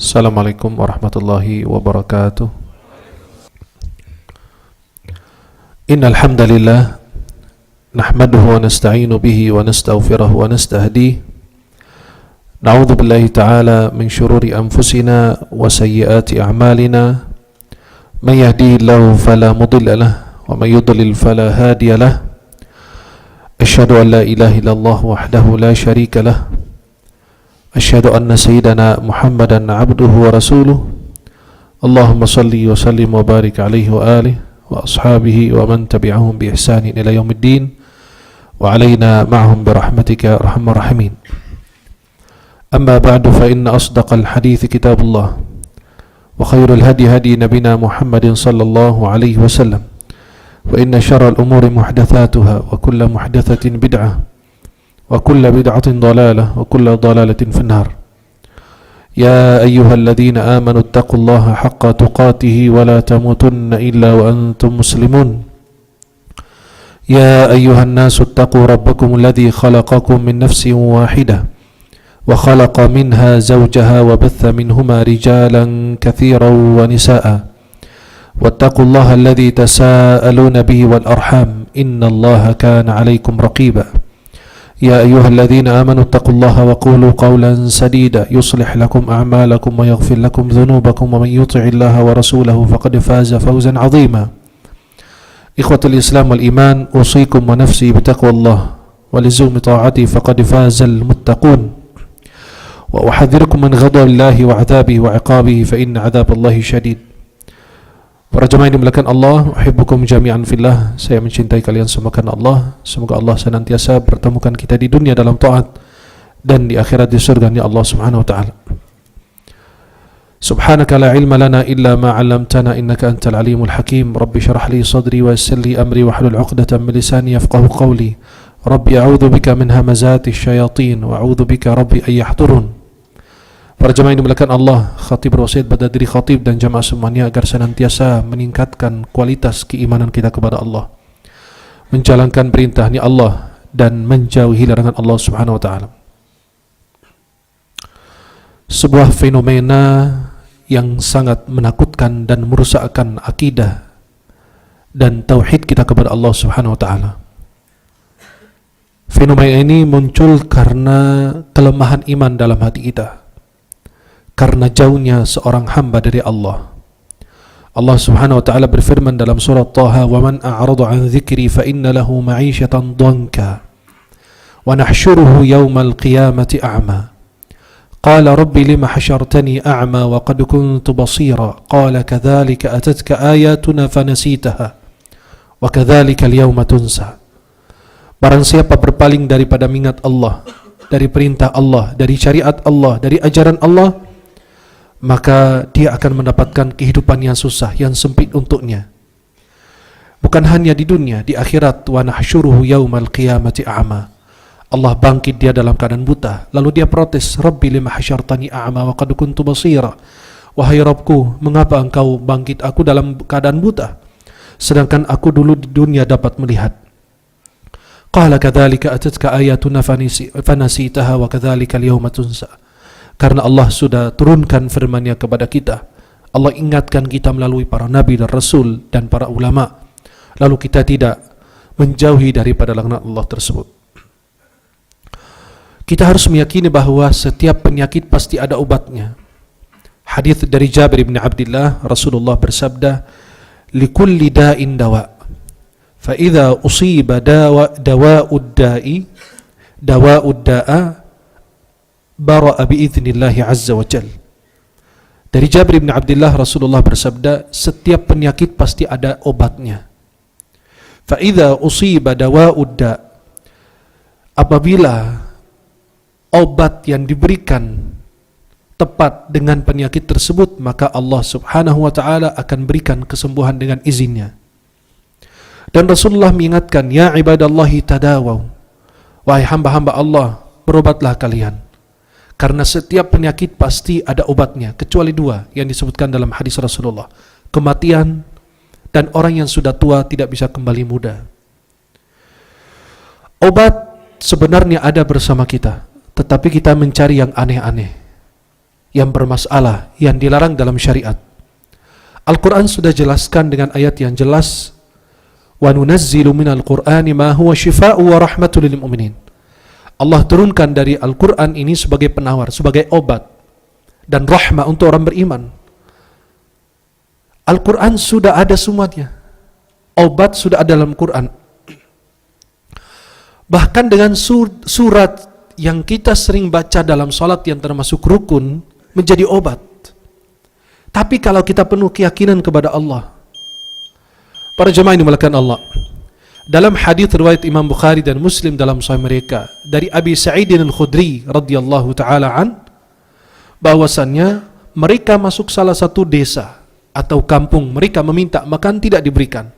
Assalamualaikum warahmatullahi wabarakatuh. Innal hamdalillah nahmaduhu wa nasta'inu bihi wa nastaghfiruhu wa nastahdihi. Na'udzu billahi ta'ala min shururi anfusina wa sayyiati a'malina. May yahdihillahu fala mudilla lahu wa may yudlil fala hadiya lahu. Asyhadu an la ilaha illallah wahdahu la syarika lahu. Asyhadu anna sayyidana Muhammadan abduhu wa rasuluh. Allahumma salli wa sallim wa barik alaihi wa alihi wa ashabihi wa man tabi'ahum bi ihsanin ila yaumiddin wa alaina ma'hum bi rahmatika arhamar rahimin. Amma ba'du, fa inna asdaqal hadithi kitabullah wa khairul hadi hadi nabina Muhammadin sallallahu alaihi wasallam wa inna syarral umuri muhdatsatuha wa kullu muhdatsatin bid'ah wa kullu bid'atin dhalalah wa kullu dhalalatin finnar. Ya ayyuhalladzina amanu taqullaha haqqa tuqatih wa la tamutunna illa wa antum muslimun. Ya ayyuhan nasu taqu rabbakum alladzi khalaqakum min nafsin wahidah wa khalaqa minha zawjaha wa batha minhuma rijalan katsiran wa nisaa'a wattaqullaha alladzi tasaaluna bihi wal arham innallaha kana 'alaykum raqiba. يا أيها الذين آمنوا اتقوا الله وقولوا قولا سديدا يصلح لكم أعمالكم ويغفر لكم ذنوبكم ومن يطع الله ورسوله فقد فاز فوزا عظيما. إخوة الإسلام والإيمان، أوصيكم ونفسي بتقوى الله ولزوم طاعته فقد فاز المتقون، وأحذركم من غضب الله وعذابه وعقابه فإن عذاب الله شديد. Para jemaah yang dimuliakan Allah, uhibbukum jami'an fillah. Saya mencintai kalian semua karena Allah. Semoga Allah senantiasa bertemukan kita di dunia dalam taat dan di akhirat di surga-Nya Allah Subhanahu wa taala. Subhanaka la ilma lana illa ma 'allamtana innaka antal alimul hakim. Rabbi shrah li sadri wa yassir li amri wahlul 'uqdatam min lisani yafqahu qawli. Rabbi a'udzu bika min hamazati syayatin wa a'udzu bika rabbi ay yahdurun. Para jemaah yang dimuliakan Allah, khatib berwasiat pada diri khatib dan jemaah semuanya agar senantiasa meningkatkan kualitas keimanan kita kepada Allah, menjalankan perintahnya Allah dan menjauhi larangan Allah Subhanahu wa taala. Sebuah fenomena yang sangat menakutkan dan merusakkan akidah dan tauhid kita kepada Allah Subhanahu wa taala. Fenomena ini muncul karena kelemahan iman dalam hati kita, karena jauhnya seorang hamba dari Allah. Allah Subhanahu wa taala berfirman dalam surah Taha, "Wa man a'rada 'an dzikri fa inna lahu ma'isyatan dhanka wa nahsyuruhu yawmal qiyamati a'ma. Qala rabbi lima hasyartani a'ma wa qad kuntu basira. Qala kadzalika atatka ayatuna fanasitaha wa kadzalika al-yawma tunsa." Barang siapa berpaling daripada mengingat Allah, dari perintah Allah, dari syariat Allah, dari ajaran Allah, maka dia akan mendapatkan kehidupan yang susah, yang sempit untuknya. Bukan hanya di dunia, di akhirat. Wa nahsyuruhu yaumal qiyamati a'ma. Allah bangkit dia dalam keadaan buta. Lalu dia protes, "Rabbi lima hasyartani a'ma wa qad kuntu basira." Wahai Rabbku, mengapa engkau bangkit aku dalam keadaan buta, sedangkan aku dulu di dunia dapat melihat. Qala kadzalika atatka ayatuna fanasitaha wa kadzalika al-yawma tunsa. Karena Allah sudah turunkan firman-Nya kepada kita, Allah ingatkan kita melalui para nabi dan rasul dan para ulama, lalu kita tidak menjauhi daripada larangan Allah tersebut. Kita harus meyakini bahwa setiap penyakit pasti ada obatnya. Hadis dari Jabir bin Abdullah, Rasulullah bersabda, "Likulli da'in dawa, fa idza usiba dawa'ud da'i dawa'ud da'a bara'a bi'idhnillahi azza wa jal." Dari Jabir bin Abdullah, Rasulullah bersabda, setiap penyakit pasti ada obatnya. Fa idza usiba dawa'ud da', apabila obat yang diberikan tepat dengan penyakit tersebut, maka Allah Subhanahu wa taala akan berikan kesembuhan dengan izinnya. Dan Rasulullah mengingatkan, "Ya ibadallahi tadawaw." Wahai hamba-hamba Allah, berobatlah kalian. Karena setiap penyakit pasti ada obatnya, kecuali dua yang disebutkan dalam hadis Rasulullah: kematian dan orang yang sudah tua tidak bisa kembali muda. Obat sebenarnya ada bersama kita, tetapi kita mencari yang aneh-aneh. yang bermasalah, yang dilarang dalam syariat. Al-Quran sudah jelaskan dengan ayat yang jelas, wa nunazzilu minal qur'ani ma huwa shifaa'u wa rahmatul lil mu'minin. Allah turunkan dari Al-Quran ini sebagai penawar, sebagai obat dan rahmah untuk orang beriman. Al-Quran sudah ada semuanya, obat sudah ada dalam Quran. Bahkan dengan surat yang kita sering baca dalam salat yang termasuk rukun menjadi obat. Tapi kalau kita penuh keyakinan kepada Allah, para jemaah yang dimuliakan Allah, dalam hadis riwayat Imam Bukhari dan Muslim dalam sahih mereka dari Abi Sa'id Al-Khudri radhiyallahu taala an, bahwasannya mereka masuk salah satu desa atau kampung, mereka meminta makan tidak diberikan.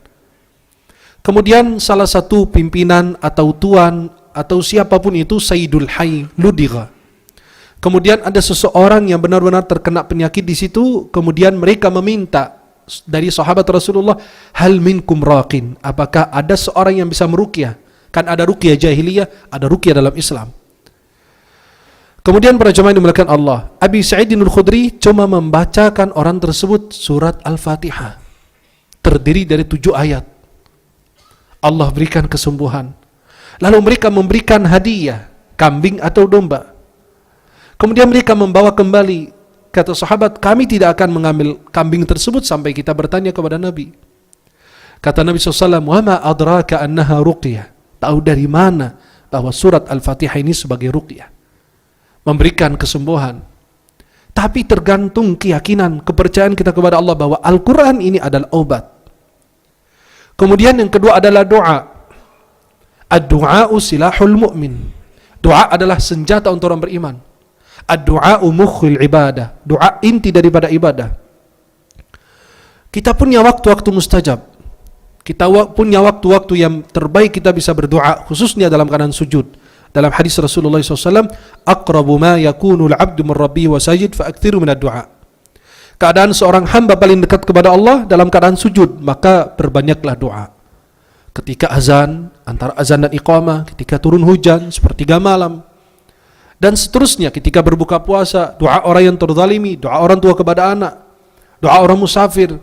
Kemudian salah satu pimpinan atau tuan atau siapapun itu, Sayyidul Hayy Ludiga, kemudian ada seseorang yang benar-benar terkena penyakit di situ. Kemudian mereka meminta dari sahabat Rasulullah, hal minkum raqin, apakah ada seorang yang bisa meruqyah? Kan ada ruqyah jahiliyah, ada ruqyah dalam Islam. Kemudian para jemaah yang dimuliakan Allah, Abi Sa'id Al-Khudri cuma membacakan orang tersebut surat Al-Fatihah, terdiri dari 7 ayat. Allah berikan kesembuhan. Lalu mereka memberikan hadiah, kambing atau domba. Kemudian mereka membawa kembali. Kata sahabat, kami tidak akan mengambil kambing tersebut sampai kita bertanya kepada Nabi. Kata Nabi SAW, wa ma adraka annaha ruqyah. Tahu dari mana bahwa surat Al-Fatihah ini sebagai ruqyah, memberikan kesembuhan. Tapi tergantung keyakinan, kepercayaan kita kepada Allah bahwa Al-Quran ini adalah obat. Kemudian yang kedua adalah doa. Ad-du'a'u silahul mu'min. Doa adalah senjata untuk orang beriman. Ad-du'a'u mukhil ibadah. Doa inti daripada ibadah. Kita punya waktu-waktu mustajab. Kita punya waktu-waktu yang terbaik kita bisa berdoa, khususnya dalam keadaan sujud. Dalam hadis Rasulullah SAW, aqrabu ma yakunul abdu min rabbihi wa sajid fa akthiru minad du'a. Keadaan seorang hamba paling dekat kepada Allah dalam keadaan sujud, maka perbanyaklah doa. Ketika azan, antara azan dan iqamah, ketika turun hujan, sepertiga malam, dan seterusnya. Ketika berbuka puasa, doa orang yang terzalimi, doa orang tua kepada anak, doa orang musafir.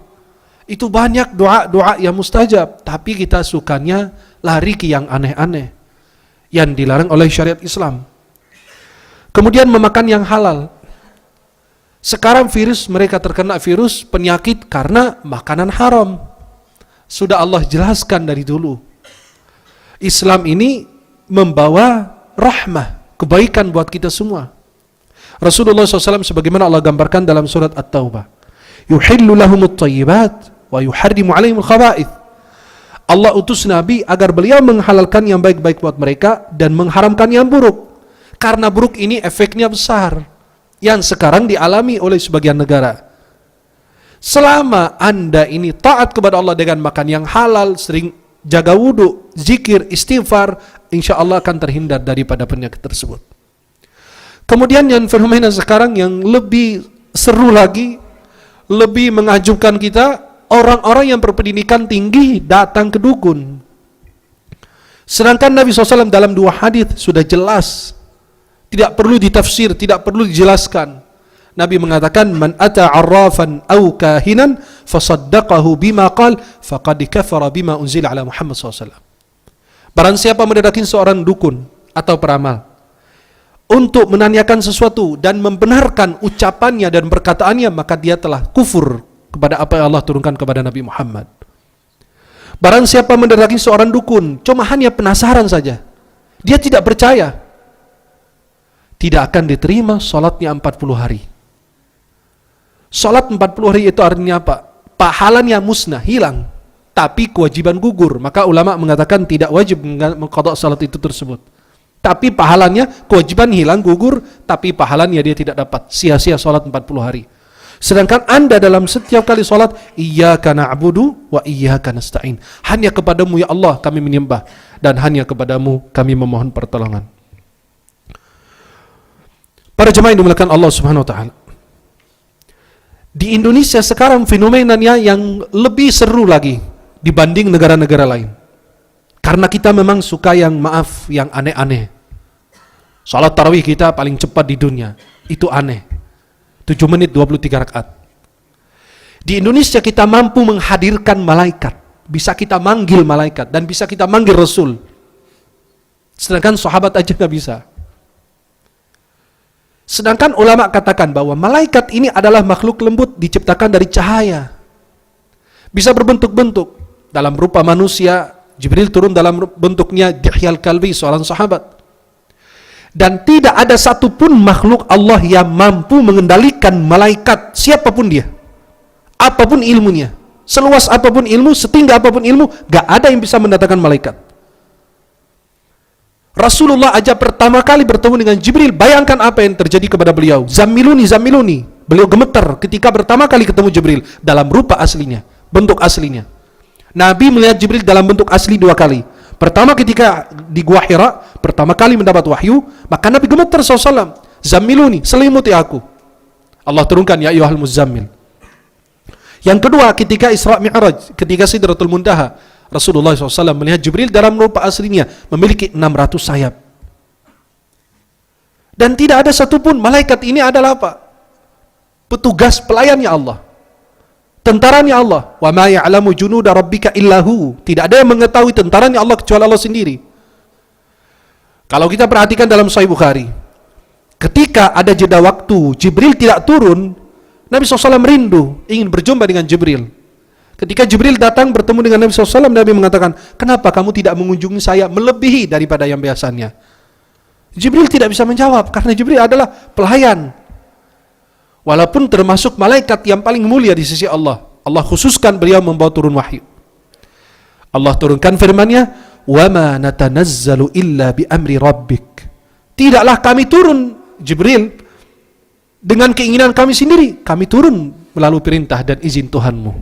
Itu banyak doa-doa yang mustajab. Tapi kita sukanya lari ke yang aneh-aneh, yang dilarang oleh syariat Islam. Kemudian memakan yang halal. Sekarang mereka terkena virus penyakit karena makanan haram. Sudah Allah jelaskan dari dulu. Islam ini membawa rahmah, kebaikan buat kita semua. Rasulullah SAW sebagaimana Allah gambarkan dalam surat At-Taubah, yuhillu lahumut thayyibat wa yuharrimu alaihimul khaba'ith. Allah utus Nabi agar beliau menghalalkan yang baik-baik buat mereka dan mengharamkan yang buruk. Karena buruk ini efeknya besar, yang sekarang dialami oleh sebagian negara. Selama Anda ini taat kepada Allah dengan makan yang halal, sering jaga wudu, zikir, istighfar, insya Allah akan terhindar daripada penyakit tersebut. Kemudian yang fenomena sekarang yang lebih seru lagi, lebih mengajubkan kita, orang-orang yang berpendidikan tinggi datang ke dukun. Sedangkan Nabi SAW dalam 2 hadis sudah jelas, tidak perlu ditafsir, tidak perlu dijelaskan. Nabi mengatakan, man ata arrafan aw kahinan fasaddaqahu bima qal faqad kafara bima unzila ala Muhammad SAW. Barang siapa mendatangi seorang dukun atau peramal untuk menanyakan sesuatu dan membenarkan ucapannya dan perkataannya, maka dia telah kufur kepada apa yang Allah turunkan kepada Nabi Muhammad. Barang siapa mendatangi seorang dukun cuma hanya penasaran saja, dia tidak percaya, tidak akan diterima salatnya 40 hari. Salat 40 hari itu artinya apa? Pahalanya musnah, hilang, tapi kewajiban gugur. Maka ulama mengatakan tidak wajib mengqadha salat itu tersebut. Tapi pahalanya, kewajiban hilang, gugur, tapi pahalanya dia tidak dapat. Sia-sia salat 40 hari. Sedangkan Anda dalam setiap kali salat, iyyaka na'budu wa iyyaka nasta'in. Hanya kepadamu ya Allah kami menyembah, dan hanya kepadamu kami memohon pertolongan. Para jemaah yang dimuliakan Allah Subhanahu wa taala, di Indonesia sekarang fenomenanya yang lebih seru lagi dibanding negara-negara lain. Karena kita memang suka yang yang aneh-aneh. Salat tarawih kita paling cepat di dunia, itu aneh. 7 menit 23 rakaat. Di Indonesia kita mampu menghadirkan malaikat, bisa kita manggil malaikat, dan bisa kita manggil Rasul. Sedangkan sahabat aja nggak bisa. Sedangkan ulama katakan bahwa malaikat ini adalah makhluk lembut diciptakan dari cahaya. Bisa berbentuk-bentuk. Dalam rupa manusia, Jibril turun dalam bentuknya Dihyal Kalbi, seorang sahabat. Dan tidak ada satupun makhluk Allah yang mampu mengendalikan malaikat, siapapun dia. Apapun ilmunya, seluas apapun ilmu, setinggi apapun ilmu, gak ada yang bisa mendatangkan malaikat. Rasulullah aja pertama kali bertemu dengan Jibril, bayangkan apa yang terjadi kepada beliau. Zammiluni, zammiluni. Beliau gemetar ketika pertama kali ketemu Jibril dalam rupa aslinya, bentuk aslinya. Nabi melihat Jibril dalam bentuk asli 2 kali. Pertama ketika di Gua Hira, pertama kali mendapat wahyu, maka Nabi gemetar SAW. Zammiluni, selimuti aku. Allah turunkan, ya ayyuhal muzammil. Yang kedua, ketika Isra Mi'raj, ketika Sidratul Muntaha, Rasulullah SAW melihat Jibril dalam rupa aslinya, memiliki 600 sayap. Dan tidak ada satupun, malaikat ini adalah apa? Petugas pelayannya Allah. Tentaranya Allah. Wa ma ya'lamu junuda rabbika illahu. Tidak ada yang mengetahui tentaranya Allah kecuali Allah sendiri. Kalau kita perhatikan dalam Sahih Bukhari, ketika ada jeda waktu, Jibril tidak turun, Nabi SAW rindu, ingin berjumpa dengan Jibril. Ketika Jibril datang bertemu dengan Nabi SAW, Nabi mengatakan, kenapa kamu tidak mengunjungi saya melebihi daripada yang biasanya? Jibril tidak bisa menjawab, karena Jibril adalah pelayan. Walaupun termasuk malaikat yang paling mulia di sisi Allah. Allah khususkan beliau membawa turun wahyu. Allah turunkan firman-Nya, وَمَا نَتَنَزَّلُ إِلَّا بِأَمْرِ رَبِّكَ. Tidaklah kami turun, Jibril, dengan keinginan kami sendiri. Kami turun melalui perintah dan izin Tuhanmu.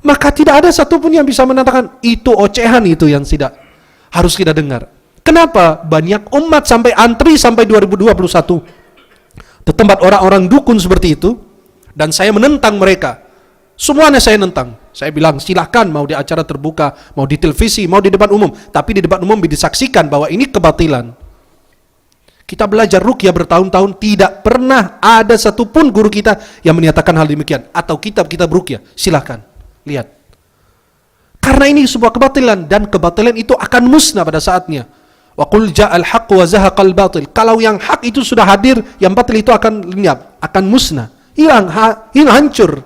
Maka tidak ada satupun yang bisa menatakan itu ocehan, itu yang tidak harus kita dengar. Kenapa banyak umat sampai antri sampai 2021 ke tempat orang-orang dukun seperti itu, dan saya menentang mereka. Semuanya saya nentang. Saya bilang silakan, mau di acara terbuka, mau di televisi, mau di depan umum, tapi di depan umum disaksikan bahwa ini kebatilan. Kita belajar ruqyah bertahun-tahun, tidak pernah ada satupun guru kita yang menyatakan hal demikian. Atau kitab-kitab ruqyah, silakan lihat. Karena ini sebuah kebatilan, dan kebatilan itu akan musnah pada saatnya. Wa qul ja'al haqq wa zahaqal batil. Kalau yang hak itu sudah hadir, yang batil itu akan lenyap, akan musnah, hilang, hancur.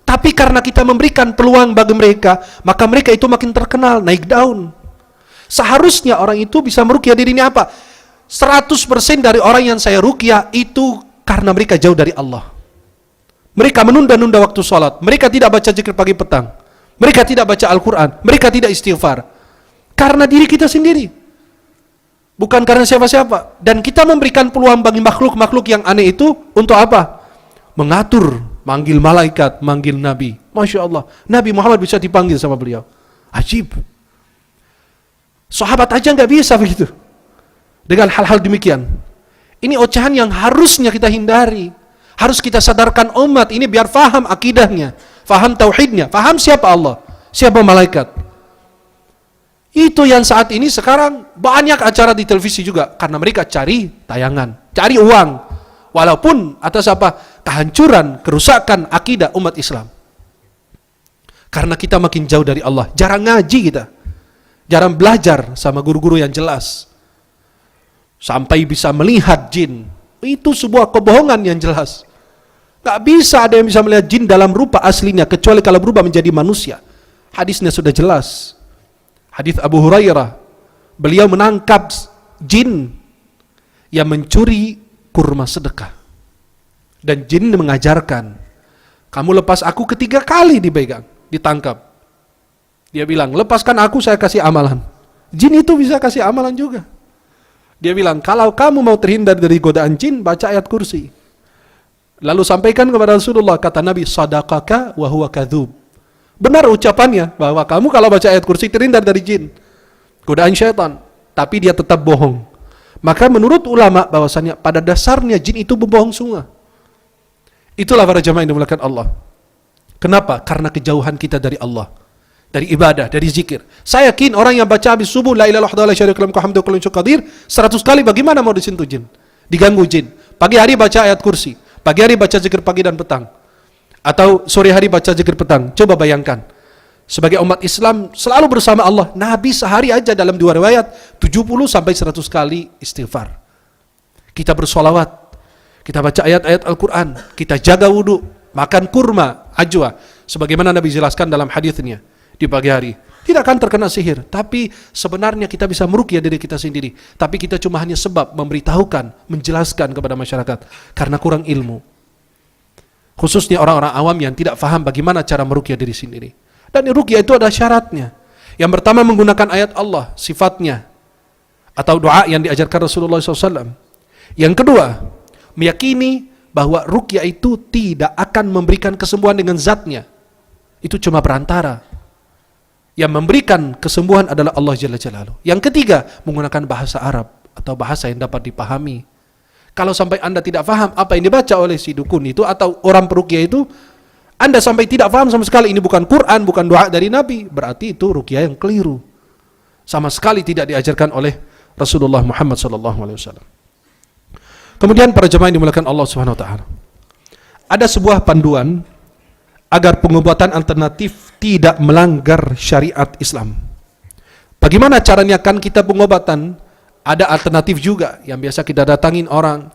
Tapi karena kita memberikan peluang bagi mereka, maka mereka itu makin terkenal, naik daun. Seharusnya orang itu bisa meruqyah dirinya apa? 100% dari orang yang saya ruqyah itu karena mereka jauh dari Allah. Mereka menunda-nunda waktu sholat, mereka tidak baca zikir pagi petang, mereka tidak baca Al-Quran, mereka tidak istighfar. Karena diri kita sendiri, bukan karena siapa-siapa. Dan kita memberikan peluang bagi makhluk-makhluk yang aneh itu untuk apa? Mengatur, manggil malaikat, manggil Nabi. Masya Allah, Nabi Muhammad bisa dipanggil sama beliau. Ajib. Sahabat aja nggak bisa begitu. Dengan hal-hal demikian. Ini ocehan yang harusnya kita hindari. Harus kita sadarkan umat ini biar faham akidahnya, faham tauhidnya, faham siapa Allah, siapa malaikat. Itu yang saat ini sekarang banyak acara di televisi juga, karena mereka cari tayangan, cari uang. Walaupun atas apa? Kehancuran, kerusakan akidah umat Islam. Karena kita makin jauh dari Allah, jarang ngaji kita, jarang belajar sama guru-guru yang jelas. Sampai bisa melihat jin, itu sebuah kebohongan yang jelas. Gak bisa ada yang bisa melihat jin dalam rupa aslinya, kecuali kalau berubah menjadi manusia. Hadisnya sudah jelas. Hadis Abu Hurairah, beliau menangkap jin yang mencuri kurma sedekah. Dan jin mengajarkan, kamu lepas aku 3 kali dipegang, ditangkap. Dia bilang, lepaskan aku, saya kasih amalan. Jin itu bisa kasih amalan juga. Dia bilang, kalau kamu mau terhindar dari godaan jin, baca ayat kursi. Lalu sampaikan kepada Rasulullah, kata Nabi, sadaqaka wa huwa kadzub. Benar ucapannya, bahwa kamu kalau baca ayat kursi terhindar dari jin, godaan syaitan, tapi dia tetap bohong. Maka menurut ulama bahwasanya pada dasarnya jin itu berbohong semua. Itulah para jamaah yang dimuliakan Allah. Kenapa? Karena kejauhan kita dari Allah, dari ibadah, dari zikir. Saya yakin orang yang baca habis subuh la ilaha illallah la syarika lahu hamdu qadir 100 kali, bagaimana mau disentuh jin, diganggu jin. Pagi hari baca ayat kursi, Pagi hari baca zikir pagi dan petang, atau sore hari baca zikir petang. Coba bayangkan, sebagai umat Islam selalu bersama Allah. Nabi sehari aja dalam 2 riwayat 70 sampai 100 kali istighfar. Kita bersolawat, kita baca ayat-ayat Al-Quran, kita jaga wudhu, makan kurma, ajwa, sebagaimana Nabi jelaskan dalam hadisnya di pagi hari. Tidak akan terkena sihir, tapi sebenarnya kita bisa meruqyah diri kita sendiri. Tapi kita cuma hanya sebab memberitahukan, menjelaskan kepada masyarakat karena kurang ilmu. Khususnya orang-orang awam yang tidak faham bagaimana cara meruqyah diri sendiri. Dan ruqyah itu ada syaratnya. Yang pertama menggunakan ayat Allah, sifatnya, atau doa yang diajarkan Rasulullah SAW. Yang kedua, meyakini bahwa ruqyah itu tidak akan memberikan kesembuhan dengan zatnya. Itu cuma perantara. Yang memberikan kesembuhan adalah Allah Jalla Jalaluhu. Yang ketiga, menggunakan bahasa Arab atau bahasa yang dapat dipahami. Kalau sampai Anda tidak paham apa yang dibaca oleh si dukun itu atau orang peruqyah itu, Anda sampai tidak paham sama sekali ini bukan Quran, bukan doa dari Nabi, berarti itu ruqyah yang keliru. Sama sekali tidak diajarkan oleh Rasulullah Muhammad SAW. Kemudian para jemaah yang dimuliakan Allah Subhanahu wa taala, ada sebuah panduan agar pengobatan alternatif tidak melanggar syariat Islam. Bagaimana caranya kan kita pengobatan? Ada alternatif juga yang biasa kita datangin orang.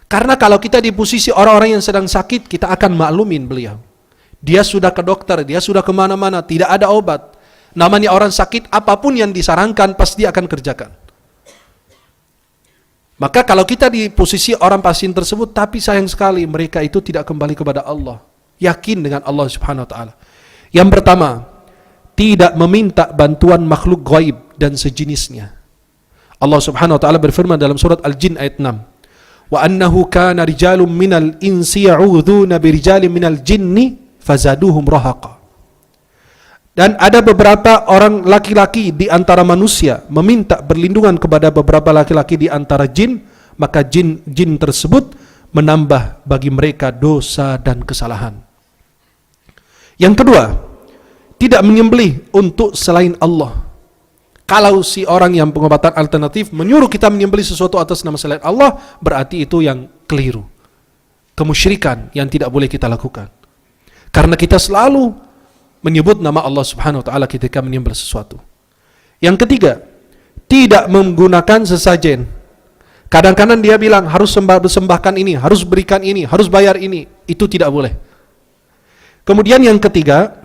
Karena kalau kita di posisi orang-orang yang sedang sakit, kita akan maklumin beliau. Dia sudah ke dokter, dia sudah kemana-mana, tidak ada obat. Namanya orang sakit, apapun yang disarankan pasti akan kerjakan. Maka kalau kita di posisi orang pasien tersebut, tapi sayang sekali mereka itu tidak kembali kepada Allah, yakin dengan Allah Subhanahu wa taala. Yang pertama, tidak meminta bantuan makhluk gaib dan sejenisnya. Allah Subhanahu wa taala berfirman dalam surat Al-Jin ayat 6, "Wa annahu kana rijalun minal insi ya'udzuna birijalin minal jinni fazaduhum rahaqa." Dan ada beberapa orang laki-laki di antara manusia meminta perlindungan kepada beberapa laki-laki di antara jin, maka jin tersebut menambah bagi mereka dosa dan kesalahan. Yang kedua, tidak menyembelih untuk selain Allah. Kalau si orang yang pengobatan alternatif menyuruh kita menyembelih sesuatu atas nama selain Allah, berarti itu yang keliru. Kemusyrikan yang tidak boleh kita lakukan. Karena kita selalu menyebut nama Allah Subhanahu wa taala ketika menyembelih sesuatu. Yang ketiga, tidak menggunakan sesajen. Kadang-kadang dia bilang harus sembahkan ini, harus berikan ini, harus bayar ini. Itu tidak boleh. Kemudian yang ketiga,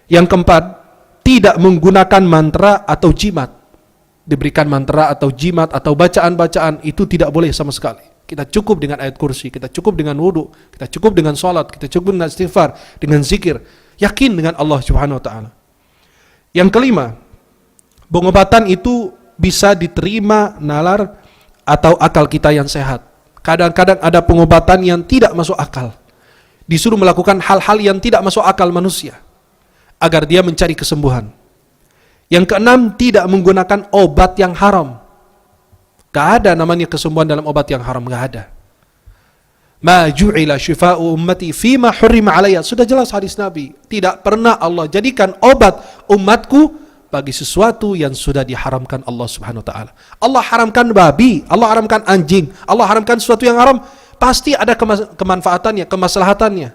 yang keempat, tidak menggunakan mantra atau jimat. Diberikan mantra atau jimat atau bacaan-bacaan, itu tidak boleh sama sekali. Kita cukup dengan ayat kursi, kita cukup dengan wudu, kita cukup dengan salat, kita cukup dengan istighfar, dengan zikir, yakin dengan Allah Subhanahu wa taala. Yang kelima, pengobatan itu bisa diterima nalar atau akal kita yang sehat. Kadang-kadang ada pengobatan yang tidak masuk akal. Disuruh melakukan hal-hal yang tidak masuk akal manusia agar dia mencari kesembuhan. Yang keenam, tidak menggunakan obat yang haram. Gak ada namanya kesembuhan dalam obat yang haram, gak ada. Ma ju'ila syifa'u ummati fima hurrima alayya. Sudah jelas hadis Nabi. Tidak pernah Allah jadikan obat umatku bagi sesuatu yang sudah diharamkan Allah Subhanahu wa taala. Allah haramkan babi, Allah haramkan anjing, Allah haramkan sesuatu yang haram, pasti ada kemanfaatannya, kemaslahatannya.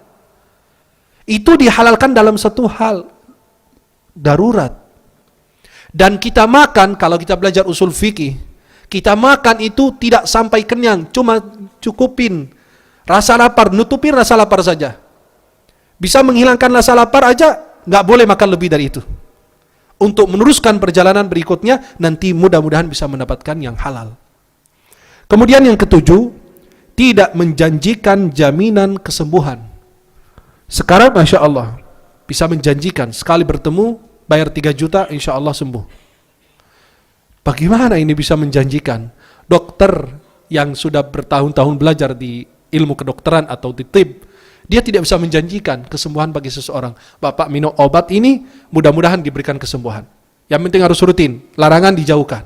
Itu dihalalkan dalam satu hal darurat. Dan kita makan, kalau kita belajar usul fikih, kita makan itu tidak sampai kenyang, cuma cukupin rasa lapar, nutupin rasa lapar saja. Bisa menghilangkan rasa lapar aja, nggak boleh makan lebih dari itu. Untuk meneruskan perjalanan berikutnya, nanti mudah-mudahan bisa mendapatkan yang halal. Kemudian yang ketujuh, tidak menjanjikan jaminan kesembuhan. Sekarang Masya Allah, bisa menjanjikan, sekali bertemu, bayar 3 juta, insya Allah sembuh. Bagaimana ini bisa menjanjikan? Dokter yang sudah bertahun-tahun belajar di ilmu kedokteran atau di tib, dia tidak bisa menjanjikan kesembuhan bagi seseorang. Bapak minum obat ini, mudah-mudahan diberikan kesembuhan. Yang penting harus rutin, larangan dijauhkan.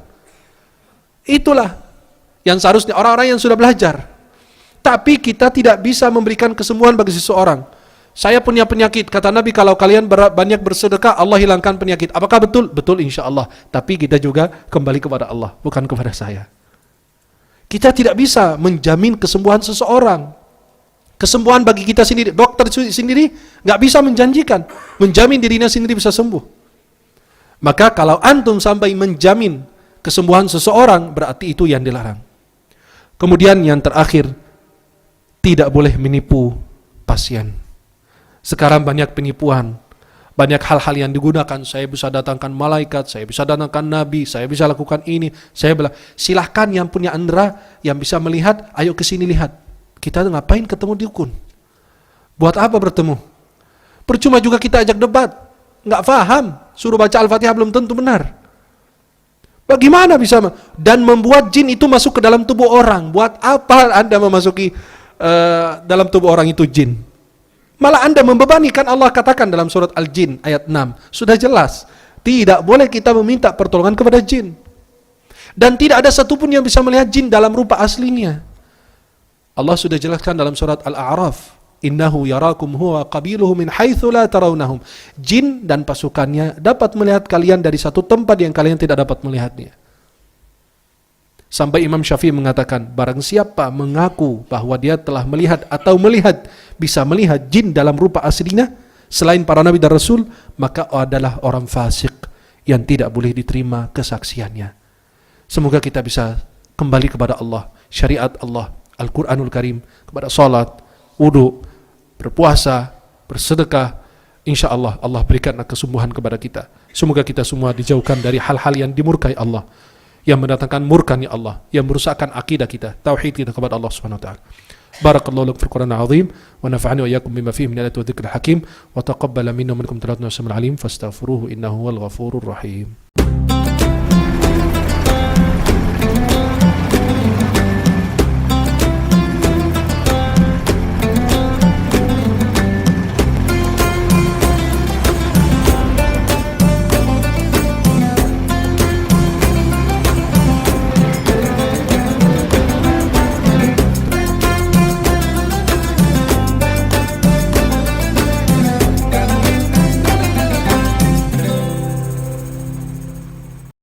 Itulah yang seharusnya orang-orang yang sudah belajar. Tapi kita tidak bisa memberikan kesembuhan bagi seseorang. Saya punya penyakit, kata Nabi, kalau kalian banyak bersedekah, Allah hilangkan penyakit. Apakah betul? Betul insya Allah. Tapi kita juga kembali kepada Allah, bukan kepada saya. Kita tidak bisa menjamin kesembuhan seseorang. Kesembuhan bagi kita sendiri, dokter sendiri nggak bisa menjamin dirinya sendiri bisa sembuh. Maka kalau antum sampai menjamin kesembuhan seseorang, berarti itu yang dilarang. Kemudian yang terakhir, tidak boleh menipu pasien. Sekarang banyak penipuan, banyak hal-hal yang digunakan. Saya bisa datangkan malaikat, saya bisa datangkan nabi, saya bisa lakukan ini. Silahkan yang punya indera, yang bisa melihat, ayo ke sini lihat. Kita ngapain ketemu dukun? Buat apa bertemu? Percuma juga kita ajak debat, nggak paham, suruh baca Al-Fatihah belum tentu benar. Bagaimana bisa dan membuat jin itu masuk ke dalam tubuh orang? Buat apa Anda memasuki dalam tubuh orang itu jin? Malah Anda membebani. Kan Allah katakan dalam surat Al-Jin ayat 6, sudah jelas, tidak boleh kita meminta pertolongan kepada jin. Dan tidak ada satupun yang bisa melihat jin dalam rupa aslinya. Allah sudah jelaskan dalam surat Al-A'raf, innahu yarakum huwa qabiluhu min haitsu la tarawnahum. Jin dan pasukannya dapat melihat kalian dari satu tempat yang kalian tidak dapat melihatnya. Sampai Imam Syafi'i mengatakan, barang siapa mengaku bahwa dia telah melihat atau bisa melihat jin dalam rupa aslinya selain para nabi dan rasul, maka adalah orang fasik yang tidak boleh diterima kesaksiannya. Semoga kita bisa kembali kepada Allah, syariat Allah, Al-Quranul Karim, kepada salat, wudu, berpuasa, bersedekah. Insya Allah, Allah berikan kesembuhan kepada kita. Semoga kita semua dijauhkan dari hal-hal yang dimurkai Allah, yang mendatangkan murkanya Allah, yang merusakkan akidah kita, tauhid kita kepada Allah Subhanahu wa taala. Barakallahu lakum fil Qur'anil azim wa nafa'ani wa iyyakum bima fihi min ayati wa dzikril hakim wa taqabbala minna wa minkum tilawatan wa sama'al alim fastaghfiruhu innahu huwal ghafurur rahim.